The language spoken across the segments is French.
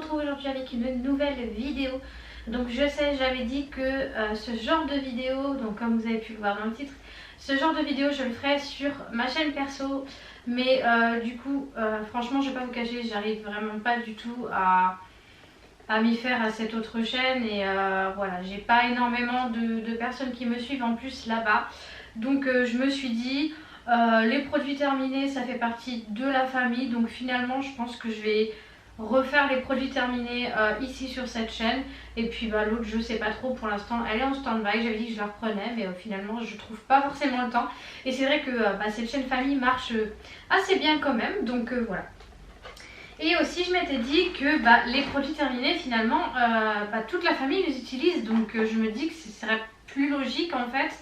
retrouve aujourd'hui avec une nouvelle vidéo. Donc je sais, j'avais dit que ce genre de vidéo, donc comme vous avez pu le voir dans le titre, ce genre de vidéo je le ferai sur ma chaîne perso. Mais du coup, franchement je vais pas vous cacher, j'arrive vraiment pas du tout à m'y faire à cette autre chaîne. Et voilà, j'ai pas énormément de personnes qui me suivent en plus là-bas. Donc je me suis dit... les produits terminés, ça fait partie de la famille, donc finalement je pense que je vais refaire les produits terminés ici sur cette chaîne. Et puis l'autre je sais pas trop, pour l'instant elle est en stand-by, j'avais dit que je la reprenais mais finalement je trouve pas forcément le temps. Et c'est vrai que cette chaîne famille marche assez bien quand même, donc voilà. Et aussi je m'étais dit que les produits terminés finalement toute la famille les utilise, donc je me dis que ce serait plus logique en fait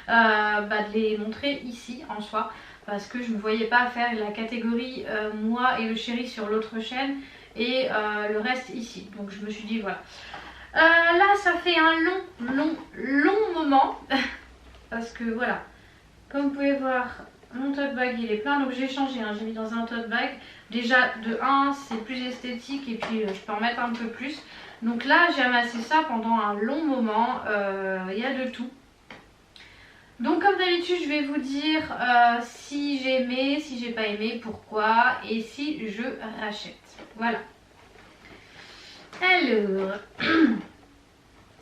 de les montrer ici en soi, parce que je ne me voyais pas faire la catégorie moi et le chéri sur l'autre chaîne et le reste ici. Donc je me suis dit voilà. Là ça fait un long moment parce que voilà, comme vous pouvez voir mon tote bag il est plein, donc j'ai changé, j'ai mis dans un tote bag. Déjà de 1 c'est plus esthétique et puis je peux en mettre un peu plus. Donc là j'ai amassé ça pendant un long moment, il y a de tout. Donc comme d'habitude je vais vous dire si j'ai aimé, si j'ai pas aimé, pourquoi et si je rachète. Voilà.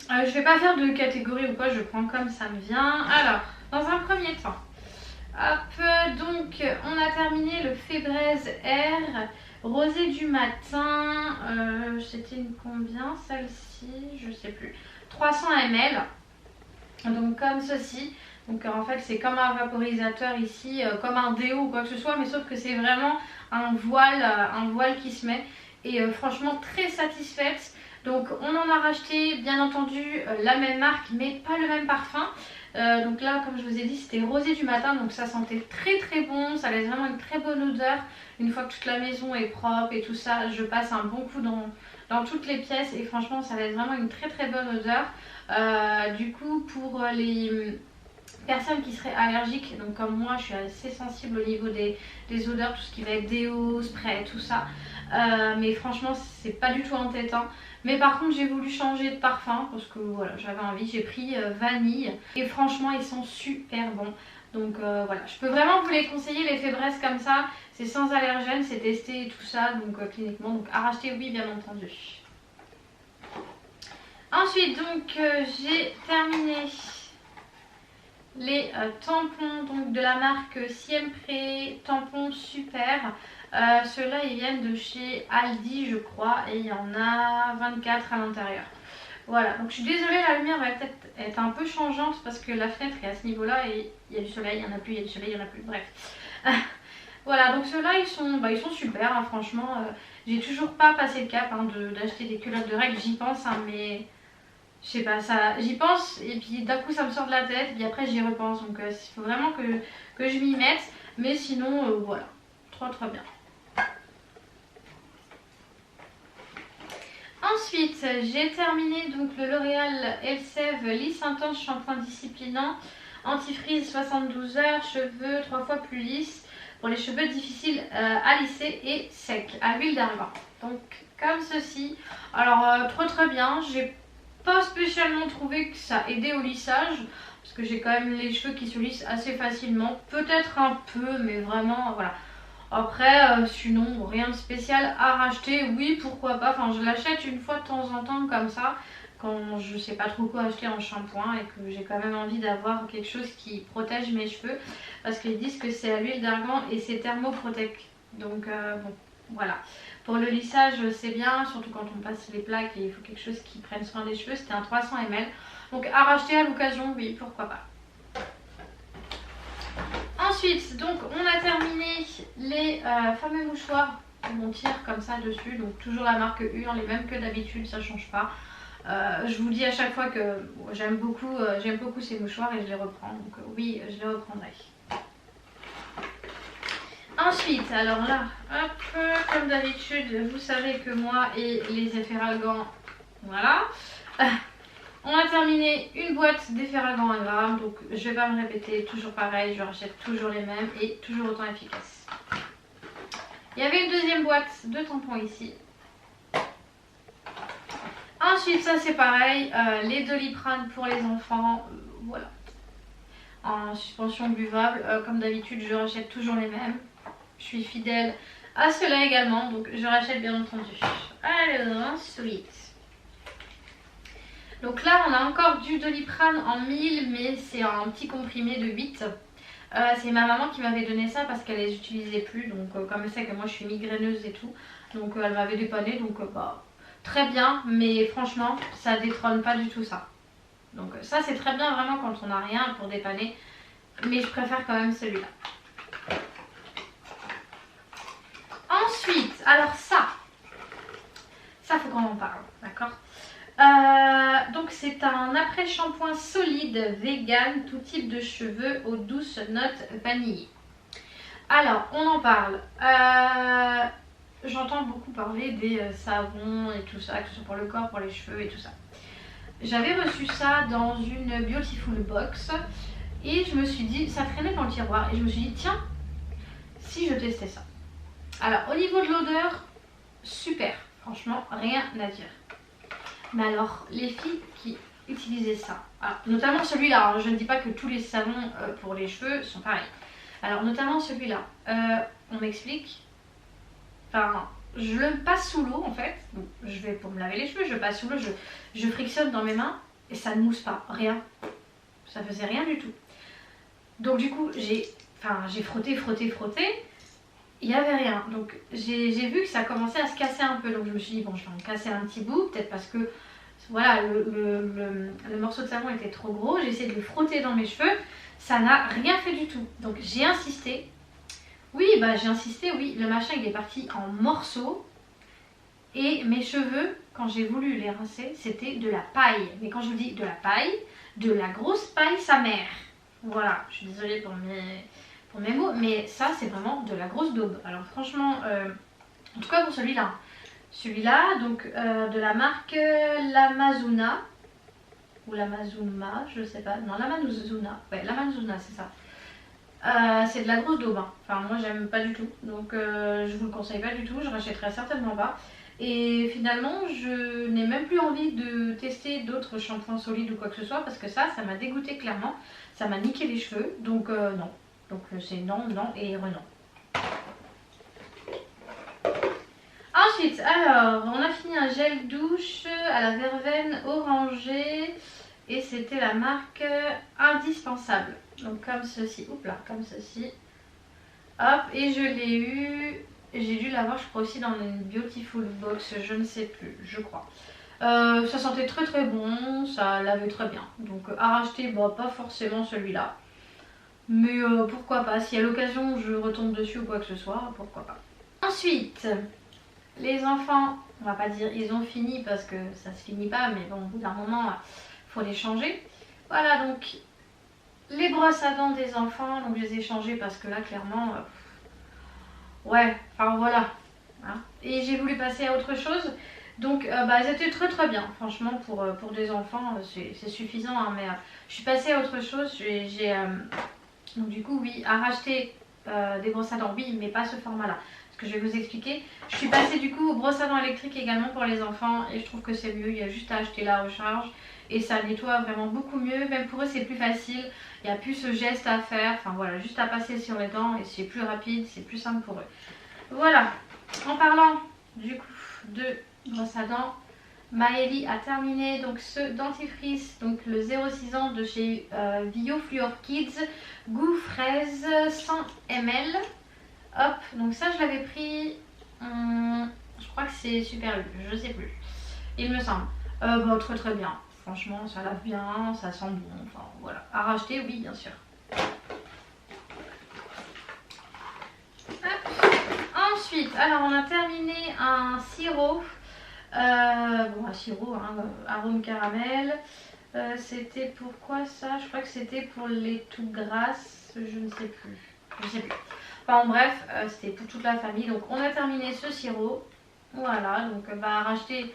Alors, je vais pas faire de catégorie ou quoi, je prends comme ça me vient. Alors, dans un premier temps, hop, donc on a terminé le Fébraise R rosé du matin. C'était une combien celle-ci? Je sais plus. 300 ml. Donc comme ceci. Donc en fait c'est comme un vaporisateur ici, comme un déo ou quoi que ce soit, mais sauf que c'est vraiment un voile qui se met. Et franchement très satisfaite. Donc on en a racheté bien entendu la même marque mais pas le même parfum. Donc là comme je vous ai dit c'était rosé du matin, donc ça sentait très bon, ça laisse vraiment une très bonne odeur. Une fois que toute la maison est propre et tout ça, je passe un bon coup dans toutes les pièces et franchement ça laisse vraiment une très bonne odeur. Du coup pour les personnes qui seraient allergiques, donc comme moi je suis assez sensible au niveau des odeurs, tout ce qui va être déo, spray, tout ça, mais franchement c'est pas du tout entêtant. Mais par contre j'ai voulu changer de parfum parce que voilà j'avais envie, j'ai pris vanille et franchement ils sont super bons. Donc voilà, je peux vraiment vous les conseiller les Fébraise comme ça, c'est sans allergène, c'est testé et tout ça, donc cliniquement, donc à racheter oui bien entendu. Ensuite donc j'ai terminé les tampons donc de la marque Siempre, tampons super. Ceux-là ils viennent de chez Aldi je crois et il y en a 24 à l'intérieur. Voilà, donc je suis désolée, la lumière va peut-être être un peu changeante parce que la fenêtre est à ce niveau-là et il y a du soleil, il n'y en a plus, il y a du soleil, il n'y en a plus, bref. Voilà, donc ceux-là ils sont super, franchement. J'ai toujours pas passé le cap d'acheter des culottes de règles, j'y pense, mais... Je sais pas, j'y pense et puis d'un coup ça me sort de la tête, puis après j'y repense. Donc il faut vraiment que je m'y mette. Mais sinon, voilà, très bien. Ensuite, j'ai terminé donc le L'Oréal Elseve Lisse Intense Shampoing Disciplinant Antifreeze 72 heures, cheveux 3 fois plus lisses pour les cheveux difficiles à lisser et secs, à l'huile d'argan. Donc comme ceci. Alors très bien, j'ai pas spécialement trouvé que ça aidait au lissage parce que j'ai quand même les cheveux qui se lissent assez facilement, peut-être un peu mais vraiment voilà. Après sinon rien de spécial à racheter, oui pourquoi pas, enfin je l'achète une fois de temps en temps comme ça quand je sais pas trop quoi acheter en shampoing et que j'ai quand même envie d'avoir quelque chose qui protège mes cheveux parce qu'ils disent que c'est à l'huile d'argan et c'est thermoprotect, donc bon voilà. Pour le lissage c'est bien, surtout quand on passe les plaques et il faut quelque chose qui prenne soin des cheveux. C'était un 300 ml, donc à racheter à l'occasion, oui pourquoi pas. Ensuite donc on a terminé les fameux mouchoirs où on tire comme ça dessus, donc toujours la marque Hurle, les mêmes que d'habitude, ça change pas. Je vous dis à chaque fois que j'aime beaucoup ces mouchoirs et je les reprends, donc oui je les reprendrai. Ensuite, alors là, hop, comme d'habitude, vous savez que moi et les Efferalgan, voilà. On a terminé une boîte d'Efferalgan 1 gramme, donc je vais pas me répéter, toujours pareil, je rachète toujours les mêmes et toujours autant efficaces. Il y avait une deuxième boîte de tampons ici. Ensuite, ça c'est pareil, les Doliprane pour les enfants, voilà. En suspension buvable, comme d'habitude, je rachète toujours les mêmes. Je suis fidèle à ceux-là également, donc je rachète bien entendu. Alors, ensuite. Donc là, on a encore du Doliprane en 1000, mais c'est un petit comprimé de 8. C'est ma maman qui m'avait donné ça parce qu'elle les utilisait plus, donc comme elle sait que moi je suis migraineuse et tout, donc elle m'avait dépanné, donc bah très bien, mais franchement ça détrône pas du tout ça. Donc ça c'est très bien vraiment quand on n'a rien pour dépanner, mais je préfère quand même celui-là. Ensuite, alors ça faut qu'on en parle, d'accord. Donc c'est un après-shampoing solide vegan, tout type de cheveux aux douces notes vanillées. Alors on en parle. J'entends beaucoup parler des savons et tout ça, que ce soit pour le corps, pour les cheveux et tout ça. J'avais reçu ça dans une Beautiful Box et je me suis dit, ça traînait dans le tiroir et je me suis dit tiens, si je testais ça. Alors au niveau de l'odeur, super, franchement rien à dire. Mais alors, les filles qui utilisaient ça, alors, notamment celui-là, hein, je ne dis pas que tous les savons pour les cheveux sont pareils. Alors, notamment celui-là, on m'explique, enfin, je le passe sous l'eau en fait. Donc, je vais pour me laver les cheveux, je passe sous l'eau, je frictionne dans mes mains et ça ne mousse pas, rien. Ça faisait rien du tout. Donc, du coup, j'ai frotté, il n'y avait rien. Donc j'ai vu que ça commençait à se casser un peu. Donc je me suis dit, bon, je vais en casser un petit bout. Peut-être parce que voilà, le morceau de savon était trop gros. J'ai essayé de le frotter dans mes cheveux. Ça n'a rien fait du tout. Donc j'ai insisté. Oui, bah j'ai insisté, oui. Le machin, il est parti en morceaux. Et mes cheveux, quand j'ai voulu les rincer, c'était de la paille. Mais quand je vous dis de la paille, de la grosse paille sa mère. Voilà, je suis désolée pour mes mots, mais ça c'est vraiment de la grosse daube. Alors franchement, en tout cas pour celui-là, donc de la marque Lamazuna ou Lamazuma, je sais pas, non Lamazuna, ouais Lamazuna c'est ça. C'est de la grosse daube, hein. Enfin moi j'aime pas du tout, donc je vous le conseille pas du tout, je rachèterai certainement pas. Et finalement je n'ai même plus envie de tester d'autres shampoings solides ou quoi que ce soit parce que ça m'a dégoûté clairement, ça m'a niqué les cheveux, donc non. Donc c'est non, non et renon. Ensuite, alors, on a fini un gel douche à la verveine orangée. Et c'était la marque Indispensable. Donc comme ceci, oups là, comme ceci. Hop, et je l'ai eu. J'ai dû l'avoir, je crois aussi dans une Beautiful Box, je ne sais plus, je crois. Ça sentait très très bon, ça lavait très bien. Donc à racheter, bah, pas forcément celui-là. Mais pourquoi pas, si à l'occasion je retombe dessus ou quoi que ce soit, pourquoi pas. Ensuite, les enfants, on va pas dire ils ont fini parce que ça se finit pas, mais bon, au bout d'un moment, il faut les changer. Voilà, donc les brosses à dents des enfants, donc je les ai changées parce que là, clairement, ouais, enfin voilà. Hein. Et j'ai voulu passer à autre chose. Donc bah, elles étaient très très bien, franchement pour des enfants c'est suffisant, hein, mais je suis passée à autre chose, donc du coup oui, à racheter des brosses à dents, oui, mais pas ce format-là. Ce que je vais vous expliquer. Je suis passée du coup aux brosses à dents électriques également pour les enfants et je trouve que c'est mieux. Il y a juste à acheter la recharge et ça nettoie vraiment beaucoup mieux. Même pour eux c'est plus facile, il n'y a plus ce geste à faire. Enfin voilà, juste à passer sur les dents et c'est plus rapide, c'est plus simple pour eux. Voilà, en parlant du coup de brosses à dents, Maëlie a terminé donc ce dentifrice, donc le 0,6 ans de chez Biofluor Kids, goût fraise 100 ml. Hop, donc ça je l'avais pris, je crois que c'est Super U, je sais plus, il me semble. Bon, très très bien, franchement ça lave bien, ça sent bon, enfin voilà. À racheter, oui bien sûr. Hop. Ensuite, alors on a terminé un sirop. Bon, un sirop, hein, arôme caramel. C'était pour quoi ça? Je crois que c'était pour les tout grasses, je ne sais plus. Enfin bref, c'était pour toute la famille. Donc on a terminé ce sirop. Voilà, donc bah racheter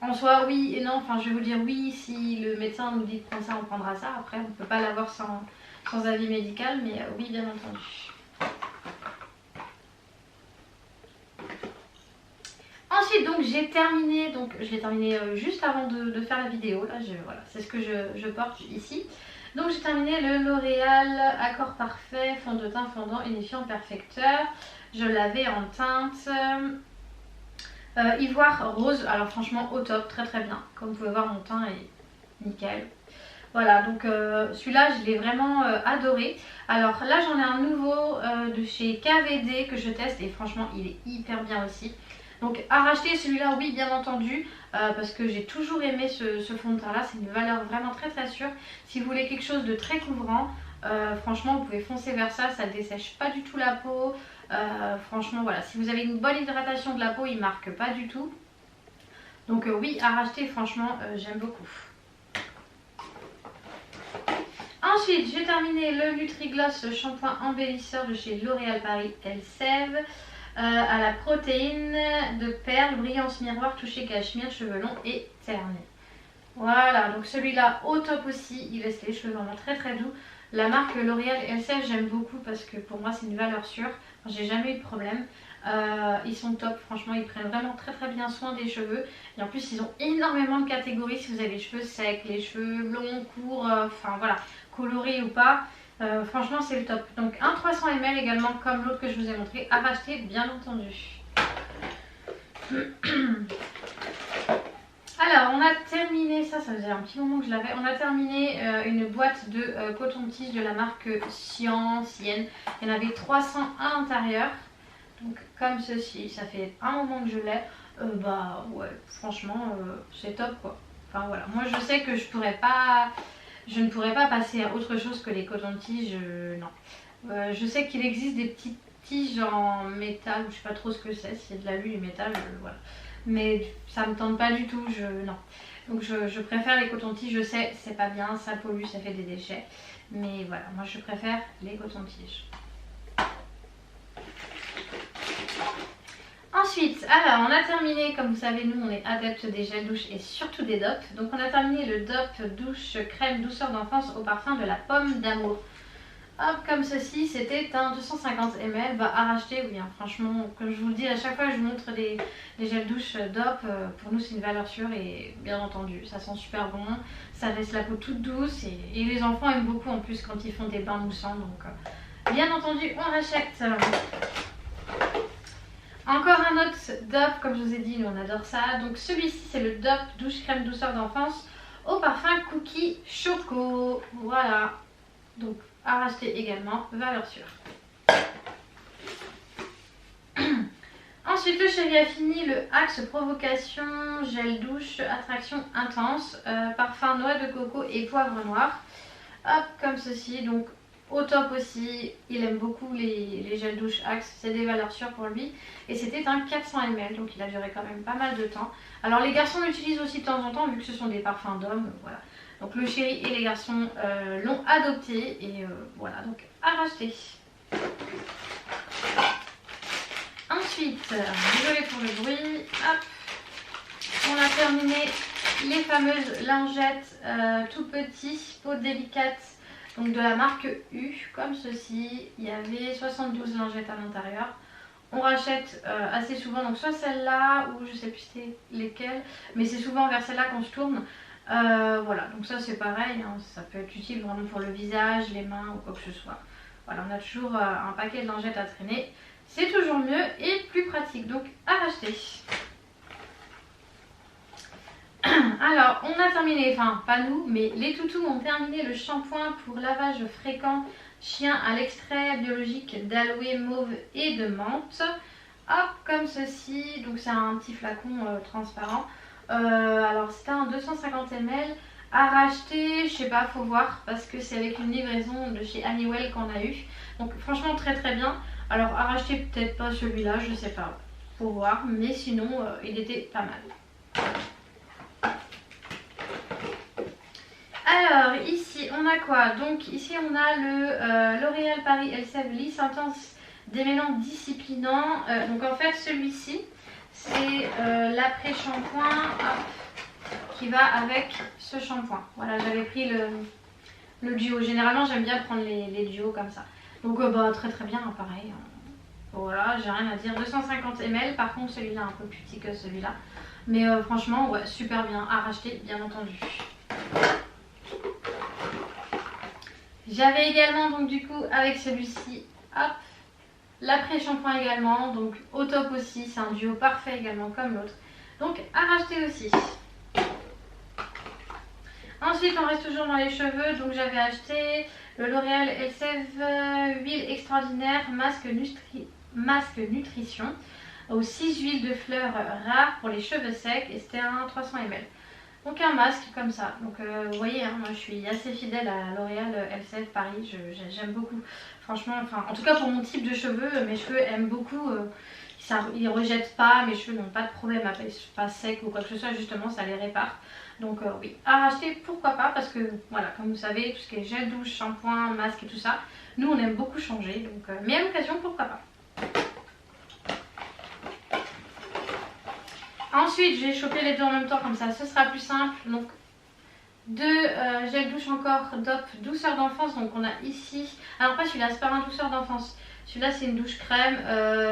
en soi oui et non. Enfin je vais vous dire oui, si le médecin nous dit de prendre ça, on prendra ça. Après on ne peut pas l'avoir sans avis médical, mais oui bien entendu. Ensuite donc j'ai terminé, donc je l'ai terminé juste avant de faire la vidéo. Là, voilà, c'est ce que je porte ici. Donc j'ai terminé le L'Oréal Accord Parfait fond de teint fondant unifiant perfecteur. Je l'avais en teinte ivoire rose. Alors franchement au top, très très bien. Comme vous pouvez voir, mon teint est nickel. Voilà, donc celui-là je l'ai vraiment adoré. Alors là j'en ai un nouveau de chez KVD que je teste et franchement il est hyper bien aussi. Donc à racheter celui-là, oui bien entendu, parce que j'ai toujours aimé ce fond de teint là, c'est une valeur vraiment très très sûre. Si vous voulez quelque chose de très couvrant, franchement vous pouvez foncer vers ça, ça ne dessèche pas du tout la peau. Franchement voilà, si vous avez une bonne hydratation de la peau, il ne marque pas du tout. Donc oui à racheter, franchement j'aime beaucoup. Ensuite, j'ai terminé le Nutri-Gloss shampoing embellisseur de chez L'Oréal Paris Elseve à la protéine de perles, brillance miroir, toucher cachemire, cheveux longs et ternés. Voilà, donc celui-là au top aussi, il laisse les cheveux vraiment très très doux. La marque L'Oréal Elseve, j'aime beaucoup parce que pour moi c'est une valeur sûre, j'ai jamais eu de problème. Ils sont top, franchement ils prennent vraiment très très bien soin des cheveux. Et en plus ils ont énormément de catégories si vous avez les cheveux secs, les cheveux longs, courts, enfin voilà, colorés ou pas. Franchement c'est le top. Donc un 300 ml également comme l'autre que je vous ai montré, à racheter bien entendu. Alors on a terminé, ça faisait un petit moment que je l'avais, on a terminé une boîte de coton-tige de la marque Science. Il y en avait 300 à l'intérieur. Donc comme ceci, ça fait un moment que je l'ai, bah ouais franchement c'est top quoi. Enfin voilà, moi je sais que je ne pourrais pas passer à autre chose que les cotons-tiges, non. Je sais qu'il existe des petites tiges en métal, je sais pas trop ce que c'est, si c'est de l'alu et métal, voilà. Mais ça me tente pas du tout, non. Donc je préfère les cotons-tiges, je sais c'est pas bien, ça pollue, ça fait des déchets. Mais voilà, moi je préfère les cotons-tiges. Ensuite, alors on a terminé, comme vous savez nous on est adeptes des gels douche et surtout des DOP. Donc on a terminé le DOP douche crème douceur d'enfance au parfum de la pomme d'amour. Hop, comme ceci, c'était un 250 ml, bah à racheter, oui, hein, franchement, comme je vous le dis, à chaque fois que je vous montre les gels douche DOP, pour nous c'est une valeur sûre et bien entendu, ça sent super bon, ça laisse la peau toute douce et les enfants aiment beaucoup en plus quand ils font des bains moussants, donc bien entendu on rachète. Encore un autre DOP, comme je vous ai dit, nous on adore ça. Donc celui-ci c'est le DOP douche crème douceur d'enfance au parfum cookie choco. Voilà. Donc à racheter également, valeur sûre. Ensuite le Chéri a fini le Axe provocation gel douche attraction intense parfum noix de coco et poivre noir. Hop, comme ceci, donc au top aussi, il aime beaucoup les gels douche Axe, c'est des valeurs sûres pour lui. Et c'était un 400 ml, donc il a duré quand même pas mal de temps. Alors les garçons l'utilisent aussi de temps en temps, vu que ce sont des parfums d'hommes, voilà. Donc le Chéri et les garçons l'ont adopté, et voilà, donc à racheter. Ensuite, désolé pour le bruit, hop, on a terminé les fameuses lingettes tout petits, peau délicate. Donc de la marque U, comme ceci, il y avait 72 lingettes à l'intérieur. On rachète assez souvent, donc soit celle-là, ou je sais plus c'était lesquelles, mais c'est souvent vers celle-là qu'on se tourne. Voilà, donc ça c'est pareil, hein, ça peut être utile vraiment pour le visage, les mains ou quoi que ce soit. Voilà, on a toujours un paquet de lingettes à traîner, c'est toujours mieux et plus pratique, donc à racheter. Alors, on a terminé, enfin pas nous, mais les toutous ont terminé le shampoing pour lavage fréquent chien à l'extrait biologique d'aloe mauve et de menthe. Hop, comme ceci, donc c'est un petit flacon transparent. Alors c'était un 250 ml à racheter, je sais pas, faut voir parce que c'est avec une livraison de chez Honeywell qu'on a eu. Donc franchement très très bien. Alors à racheter peut-être pas celui-là, je sais pas, faut voir, mais sinon il était pas mal. Alors ici on a quoi? Donc ici on a le L'Oréal Paris Elseve Lisse Intense démêlant disciplinant. Donc en fait celui-ci c'est l'après-shampoing qui va avec ce shampoing. Voilà, j'avais pris le duo. Généralement j'aime bien prendre les duos comme ça. Donc bah, très très bien, pareil. Voilà, j'ai rien à dire. 250 ml, par contre celui-là un peu plus petit que celui-là. Mais franchement, ouais, super bien à racheter, bien entendu. J'avais également donc du coup avec celui-ci, hop, l'après-shampoing également, donc au top aussi, c'est un duo parfait également comme l'autre. Donc à racheter aussi. Ensuite on reste toujours dans les cheveux, donc j'avais acheté le L'Oréal Elseve huile extraordinaire masque nutrition aux 6 huiles de fleurs rares pour les cheveux secs et c'était un 300 ml. Donc un masque comme ça. Donc vous voyez, hein, moi je suis assez fidèle à L'Oréal Elseve Paris, j'aime beaucoup. Franchement, enfin en tout cas pour mon type de cheveux, mes cheveux aiment beaucoup. Ils ne rejettent pas, mes cheveux n'ont pas de problème à pas sec ou quoi que ce soit, justement ça les répare. Donc oui, à racheter pourquoi pas, parce que voilà, comme vous savez, tout ce qui est gel douche, shampoing, masque et tout ça, nous on aime beaucoup changer, donc mais à l'occasion pourquoi pas. Ensuite j'ai chopé les deux en même temps, comme ça ce sera plus simple. Donc deux gel douche encore DOP douceur d'enfance, donc on a ici, alors pas celui-là, c'est pas un douceur d'enfance, celui-là c'est une douche crème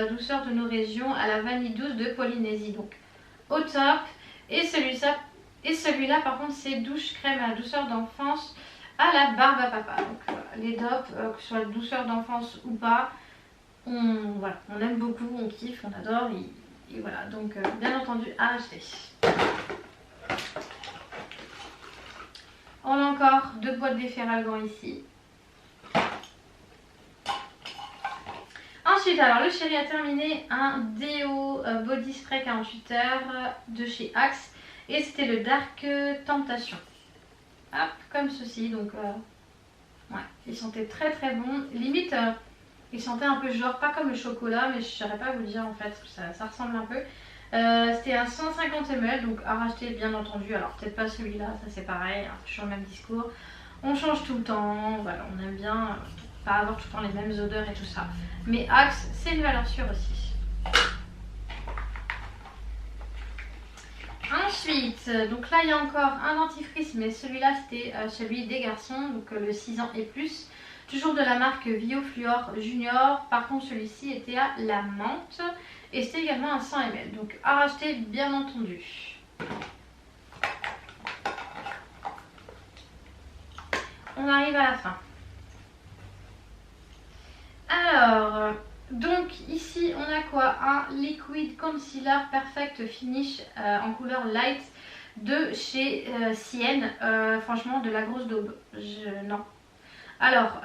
douceur de nos régions à la vanille douce de Polynésie, donc au top. Et celui-là par contre c'est douche crème à la douceur d'enfance à la barbe à papa. Donc les DOP, que ce soit douceur d'enfance ou pas, voilà, on aime beaucoup, on kiffe, on adore et voilà, donc bien entendu à acheter. On a encore deux boîtes d'Efferalgan ici. Ensuite, alors le chéri a terminé un déo body spray 48 heures de chez Axe. Et c'était le Dark Tentation. Hop, comme ceci. Donc, ouais, il sentait très très bon. Limite, il sentait un peu genre, pas comme le chocolat, mais je ne saurais pas vous le dire en fait. Ça ressemble un peu. C'était un 150 ml, donc à racheter bien entendu. Alors, peut-être pas celui-là, ça c'est pareil, hein, toujours le même discours. On change tout le temps, voilà, on aime bien pas avoir tout le temps les mêmes odeurs et tout ça. Mais Axe, c'est une valeur sûre aussi. Ensuite, donc là il y a encore un dentifrice, mais celui-là c'était celui des garçons, donc le 6 ans et plus. Toujours de la marque Biofluor Junior. Par contre celui-ci était à la menthe et c'était également un 100 ml. Donc à racheter bien entendu. On arrive à la fin. Alors, donc ici on a quoi? Un Liquid Concealer Perfect Finish en couleur light de chez Sienne. Franchement de la grosse daube. Non. Alors,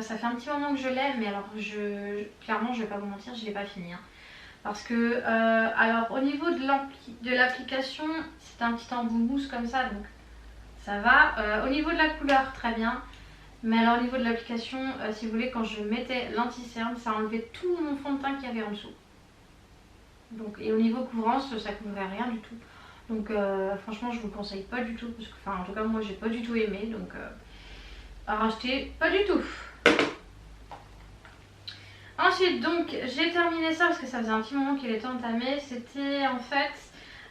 ça fait un petit moment que je l'ai, mais alors clairement je vais pas vous mentir, je l'ai pas fini. Hein. Parce que, alors au niveau de l'application, c'est un petit embout mousse comme ça, donc ça va. Au niveau de la couleur, très bien. Mais alors au niveau de l'application, si vous voulez, quand je mettais l'anti-cerne, ça enlevait tout mon fond de teint qu'il y avait en dessous. Donc, et au niveau couvrance, ça ne couvrait rien du tout. Donc franchement, je vous le conseille pas du tout. Parce que, enfin, en tout cas, moi, j'ai pas du tout aimé. Donc à racheter, pas du tout. Ensuite, donc, j'ai terminé ça parce que ça faisait un petit moment qu'il était entamé. C'était en fait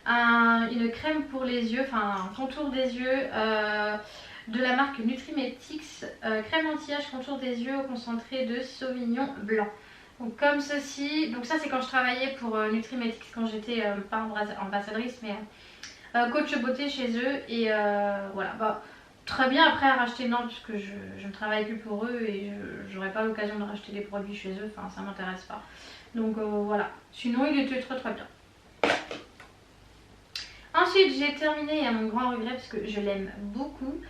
une crème pour les yeux, enfin un contour des yeux de la marque Nutrimetics, crème anti-âge contour des yeux au concentré de Sauvignon blanc. Donc comme ceci, donc ça c'est quand je travaillais pour Nutrimetics, quand j'étais pas ambassadrice mais coach beauté chez eux et voilà, bah, très bien. Après à racheter non, puisque je ne travaille plus pour eux et j'aurais pas l'occasion de racheter des produits chez eux, enfin ça m'intéresse pas. Donc voilà, sinon il était très très bien. Ensuite j'ai terminé à mon grand regret parce que je l'aime beaucoup.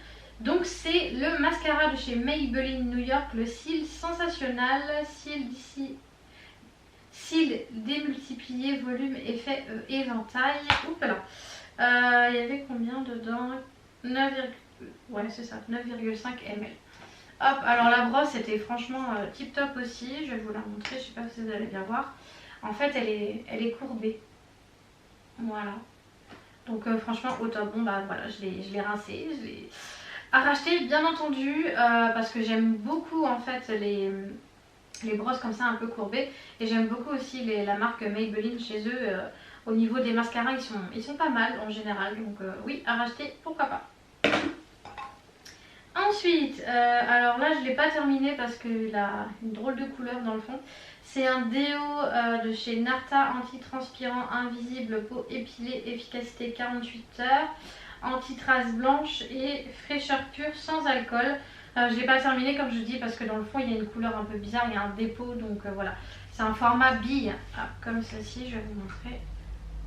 Donc c'est le mascara de chez Maybelline New York, le cils sensationnel, cils démultiplié, volume, effet éventail. Oups là. Il y avait combien dedans? 9, ouais c'est ça, 9,5 ml. Hop, alors la brosse était franchement tip top aussi. Je vais vous la montrer, je sais pas si vous allez bien voir. En fait elle est courbée. Voilà. Donc franchement au top. Bon bah voilà, je l'ai rincé, je l'ai à racheter bien entendu parce que j'aime beaucoup en fait les brosses comme ça un peu courbées et j'aime beaucoup aussi la marque Maybelline chez eux. Au niveau des mascaras ils sont pas mal en général, donc oui à racheter pourquoi pas. Ensuite alors là je l'ai pas terminé parce qu'il a une drôle de couleur dans le fond. C'est un déo de chez Narta, anti-transpirant, invisible, peau épilée, efficacité 48 heures, anti-trace blanche et fraîcheur pure sans alcool. Je ne l'ai pas terminé comme je dis parce que dans le fond il y a une couleur un peu bizarre, il y a un dépôt, donc voilà. C'est un format bille, comme ceci, je vais vous montrer.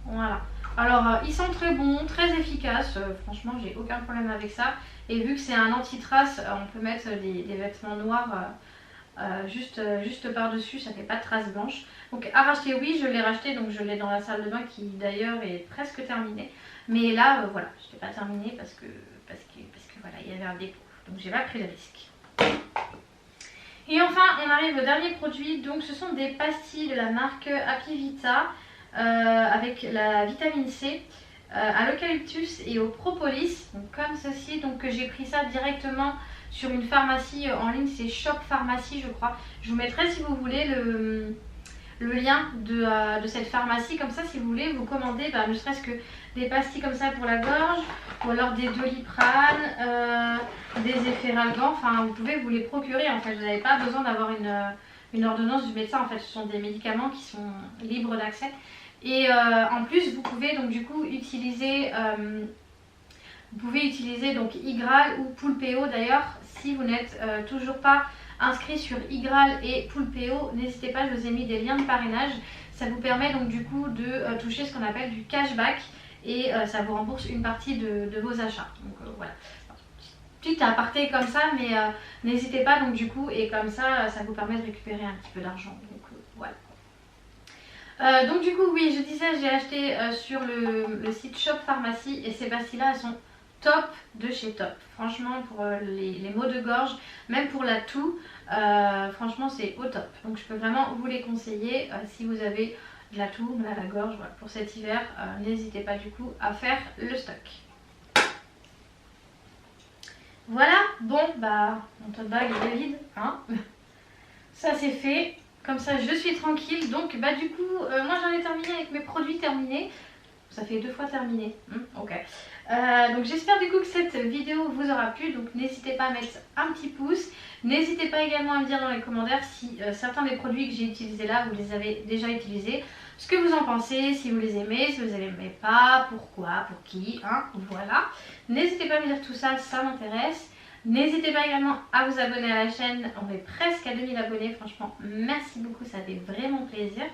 Voilà. Alors ils sont très bons, très efficaces, franchement j'ai aucun problème avec ça. Et vu que c'est un anti-trace, on peut mettre des vêtements noirs juste par-dessus, ça fait pas de traces blanches. Donc à racheter, oui, je l'ai racheté, donc je l'ai dans la salle de bain qui d'ailleurs est presque terminée. Mais là, voilà, je l'ai pas terminé parce que voilà, il y avait un dépôt. Donc j'ai pas pris le risque. Et enfin, on arrive au dernier produit. Donc ce sont des pastilles de la marque Happy Vita avec la vitamine C. À l'eucalyptus et au propolis, donc comme ceci. Donc j'ai pris ça directement sur une pharmacie en ligne, c'est Shop Pharmacie je crois. Je vous mettrai si vous voulez le lien de cette pharmacie, comme ça si vous voulez vous commandez ne serait-ce que des pastilles comme ça pour la gorge, ou alors des Doliprane, des Efferalgan, enfin vous pouvez vous les procurer en fait, vous n'avez pas besoin d'avoir une ordonnance du médecin en fait, ce sont des médicaments qui sont libres d'accès. Et en plus vous pouvez donc du coup utiliser donc Igral ou Poulpeo. D'ailleurs si vous n'êtes toujours pas inscrit sur Igral et Poulpeo, n'hésitez pas, je vous ai mis des liens de parrainage. Ça vous permet donc du coup de toucher ce qu'on appelle du cashback et ça vous rembourse une partie de vos achats. Donc voilà, petit aparté comme ça, mais n'hésitez pas donc du coup, et comme ça ça vous permet de récupérer un petit peu d'argent. Donc voilà. Donc du coup oui, je disais, j'ai acheté sur le site Shop Pharmacie et ces pastilles là elles sont top de chez top. Franchement pour les maux de gorge, même pour la toux, franchement c'est au top. Donc je peux vraiment vous les conseiller si vous avez de la toux, mal à la gorge, voilà, pour cet hiver, n'hésitez pas du coup à faire le stock. Voilà, bon mon tote bag est vide, hein. Ça c'est fait. Comme ça je suis tranquille. Donc du coup moi j'en ai terminé avec mes produits terminés. Ça fait 2 fois terminé. Ok. Donc j'espère du coup que cette vidéo vous aura plu. Donc n'hésitez pas à mettre un petit pouce. N'hésitez pas également à me dire dans les commentaires si certains des produits que j'ai utilisés là, vous les avez déjà utilisés. Ce que vous en pensez, si vous les aimez, si vous les aimez pas, pourquoi, pour qui, hein, voilà. N'hésitez pas à me dire tout ça, ça m'intéresse. N'hésitez pas également à vous abonner à la chaîne, on est presque à 2000 abonnés, franchement merci beaucoup, ça fait vraiment plaisir.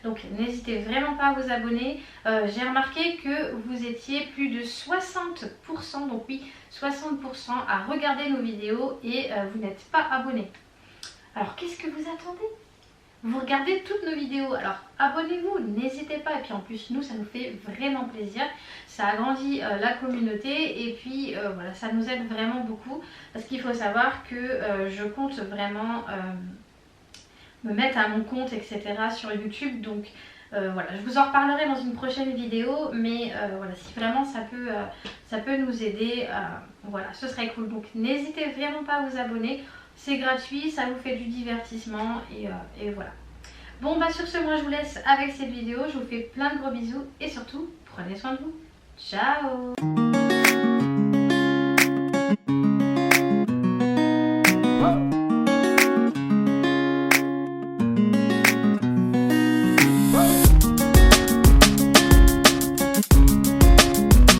Donc n'hésitez vraiment pas à vous abonner. J'ai remarqué que vous étiez plus de 60%, donc oui 60% à regarder nos vidéos et vous n'êtes pas abonnés. Alors qu'est-ce que vous attendez ? Vous regardez toutes nos vidéos, alors abonnez-vous, n'hésitez pas. Et puis en plus nous ça nous fait vraiment plaisir, ça agrandit la communauté et puis voilà, ça nous aide vraiment beaucoup. Parce qu'il faut savoir que je compte vraiment me mettre à mon compte etc. sur YouTube. Donc voilà, je vous en reparlerai dans une prochaine vidéo. Mais voilà, si vraiment ça peut nous aider, voilà, ce serait cool. Donc n'hésitez vraiment pas à vous abonner. C'est gratuit, ça vous fait du divertissement et voilà. Bon sur ce, moi je vous laisse avec cette vidéo. Je vous fais plein de gros bisous et surtout, prenez soin de vous. Ciao!